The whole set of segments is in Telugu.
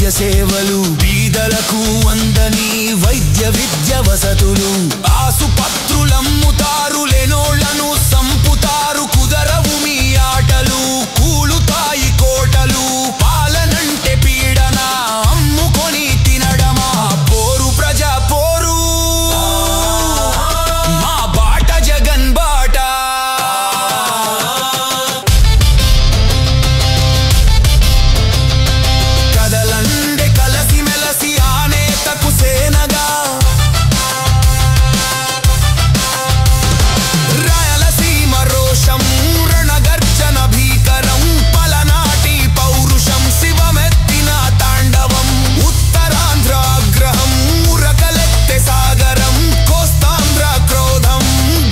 ఆరోగ్య సేవలు బీదలకు అందని వైద్య విద్య వసతులు ఆసుపత్రులమ్ముతారు లేనోళ్లను సంపుతారు కుదరవు మీ ఆటలు కూలుతాయి కోటలు పాలనంటే పీడన అమ్ముకొని తినడమా పోరు ప్రజా పోరు మా బాట జగన్ బాట కదలండే కలసి మెలసి ఆనేతకు సేనగా రాయలసీమ రోషం రణగర్జన భీకరం పలనాటి పౌరుషం శివమెత్తిన తాండవం ఉత్తరాంధ్ర ఆగ్రహం ఉరకలెత్తె సాగరం కోస్తాంధ్ర క్రోధం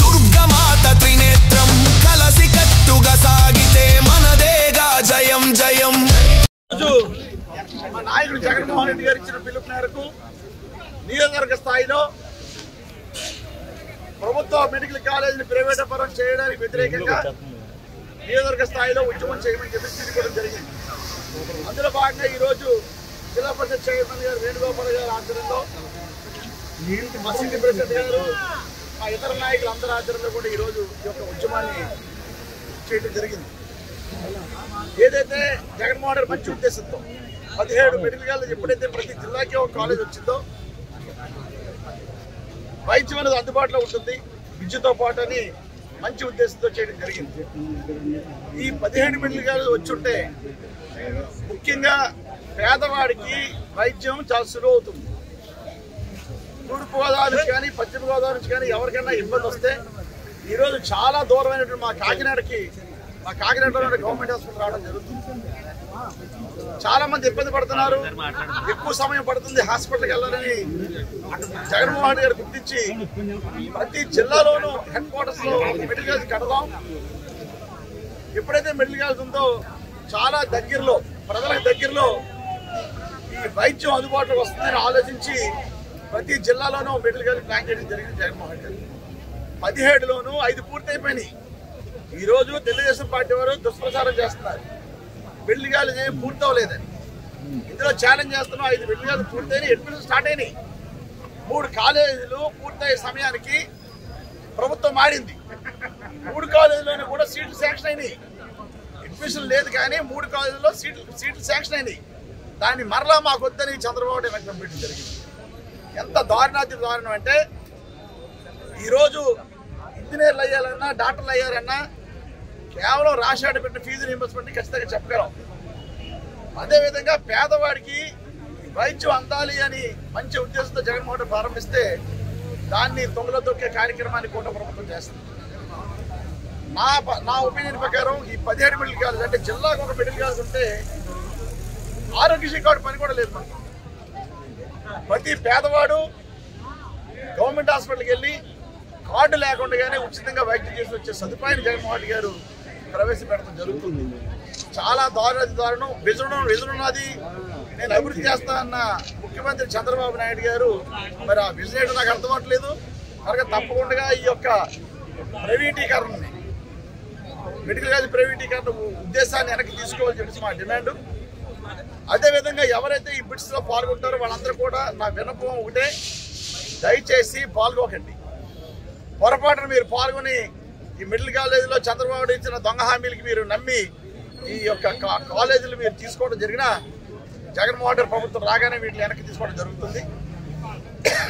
దుర్గమాత త్రినేత్రం కలసి కట్టుగా సాగితే మనదేగా జయం జయం. మా నాయకుడు జగన్మోహన్ రెడ్డి గారు ఇచ్చిన పిలుపు మేరకు నియోజకవర్గ స్థాయిలో ప్రభుత్వ మెడికల్ కాలేజీని ప్రైవేటీకరణ చేయడానికి వ్యతిరేకంగా నియోజకవర్గ స్థాయిలో ఉద్యమం చేయమని చెప్పి తీసుకోవడం జరిగింది. అందులో భాగంగా ఈరోజు జిల్లా పరిషత్ చైర్మన్ గారు వేణుగోపాల్ గారి ఆధ్వర్యంలో మా సిటీ ప్రెసిడెంట్ గారు మా ఇతర నాయకులు అందరి ఆధ్వర్యంలో కూడా ఈరోజు ఈ యొక్క ఉద్యమాన్ని చేయడం జరిగింది. ఏదైతే జగన్మోహన్ రెడ్డి మంచి ఉద్దేశంతో 17 మెడికల్ కాలేజ్ ఎప్పుడైతే ప్రతి జిల్లాకి ఒక కాలేజ్ వచ్చిందో వైద్యం అనేది అందుబాటులో ఉంటుంది విద్యతో పాటు అని మంచి ఉద్దేశంతో చేయడం జరిగింది. ఈ 17 మెడికల్ కాలేజ్ వచ్చుంటే ముఖ్యంగా పేదవాడికి వైద్యం చాలా సులువు అవుతుంది. తూర్పు గోదావరి నుంచి కానీ పశ్చిమ గోదావరి నుంచి కానీ ఎవరికైనా ఇబ్బంది వస్తే ఈరోజు చాలా దూరమైనటువంటి మా కాకినాడలో గవర్నమెంట్ హాస్పిటల్ రావడం జరుగుతుంది. చాలా మంది ఇబ్బంది పడుతున్నారు, ఎక్కువ సమయం పడుతుంది హాస్పిటల్కి వెళ్ళాలని జగన్మోహన్ రెడ్డి గారు గుర్తించి ప్రతి జిల్లాలోనూ హెడ్ క్వార్టర్స్ లో మెడికల్ కాలేజ్ కడదాం. ఎప్పుడైతే మెడికల్ కాలేజ్ ఉందో చాలా దగ్గరలో ప్రజలకు దగ్గరలో ఈ వైద్యం అందుబాటులోకి వస్తుందని ఆలోచించి ప్రతి జిల్లాలోనూ మెడికల్ కాలేజ్ ప్లాన్ చేయడం జరిగింది. జగన్మోహన్ రెడ్డి 17లోనూ 5 పూర్తయిపోయినాయి. ఈరోజు తెలుగుదేశం పార్టీ వారు దుష్ప్రచారం చేస్తున్నారు మెడికల్ కాలేజ్ ఏమి పూర్తవలేదని. ఇందులో ఛాలెంజ్ చేస్తున్నాం 5 మెడికల్ కాలేజ్ పూర్తయినాయి, అడ్మిషన్ స్టార్ట్ అయినాయి. 3 కాలేజీలు పూర్తయ్యే సమయానికి ప్రభుత్వం మారింది. 3 కాలేజీలోనూ కూడా సీట్లు శాంక్షన్ అయినాయి. అడ్మిషన్ లేదు కానీ 3 కాలేజీల్లో సీట్లు శాంక్షన్ అయినాయి. దాన్ని మరలా మాకు వద్దని చంద్రబాబు నాయుడు పెట్టడం జరిగింది. ఎంత దారుణం అంటే ఈరోజు ఇంజనీర్లు అయ్యారన్నా డాక్టర్లు అయ్యారన్నా కేవలం రాశాడు పెట్టిన ఫీజు రీయింబర్స్మెంట్ ఖచ్చితంగా చెప్పగలం. అదేవిధంగా పేదవాడికి వైద్యం అందాలి అని మంచి ఉద్దేశంతో జగన్మోహన్ రెడ్డి ప్రారంభిస్తే దాన్ని తొంగలో తొక్కే కార్యక్రమాన్ని కూడా ప్రభుత్వం చేస్తుంది. నా ఒపీనియన్ ప్రకారం ఈ 17 మెడికల్ కాలేజ్ అంటే జిల్లాకు ఒక మెడికల్ కాలేజ్ ఉంటే ఆరోగ్యశ్రీ కార్డు పని కూడా లేదు మనకి. ప్రతి పేదవాడు గవర్నమెంట్ హాస్పిటల్కి వెళ్ళి కార్డు లేకుండానే ఉచితంగా వైద్యం చేసి వచ్చే సదుపాయాన్ని జగన్మోహన్ రెడ్డి గారు ప్రవేశపెట్టడం జరుగుతుంది. చాలా దారుణం. విజనున్నది నేను అభివృద్ధి చేస్తానన్న ముఖ్యమంత్రి చంద్రబాబు నాయుడు గారు మరి ఆ విజన్ ఏంటో నాకు అర్థం అవ్వట్లేదు. కనుక తప్పకుండా ఈ యొక్క ప్రైవేటీకరణని మెడికల్ కాలేజ్ ప్రైవేటీకరణ ఉద్దేశాన్ని వెనక్కి తీసుకోవాలని చెప్పేసి మా డిమాండ్. అదేవిధంగా ఎవరైతే ఈ బిడ్స్లో పాల్గొంటారో వాళ్ళందరూ కూడా నా విన్నపం ఒకటే, దయచేసి పాల్గొకండి. పొరపాటున మీరు పాల్గొని ఈ మెడికల్ కాలేజీలో చంద్రబాబు ఇచ్చిన దొంగ హామీలకి మీరు నమ్మి ఈ యొక్క కాలేజీలు మీరు తీసుకోవడం జరిగినా జగన్మోహన్ రెడ్డి ప్రభుత్వం రాగానే వీటిని వెనక్కి తీసుకోవడం జరుగుతుంది.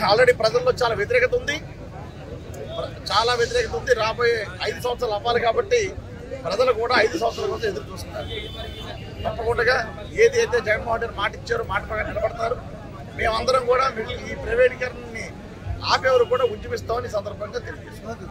ఆల్రెడీ ప్రజల్లో చాలా వ్యతిరేకత ఉంది. రాబోయే 5 సంవత్సరాలు అవ్వాలి కాబట్టి ప్రజలు కూడా 5 సంవత్సరాల కోసం ఎదురు చూస్తున్నారు. తప్పకుండా ఏది అయితే జగన్మోహన్ రెడ్డి మాట ఇచ్చారో మాట ప్రకారం నిలబడతారు. మేమందరం కూడా ఈ ప్రైవేటీకరణని ఆపేవారు కూడా ఉద్యమిస్తామని సందర్భంగా తెలియజేస్తున్నాం.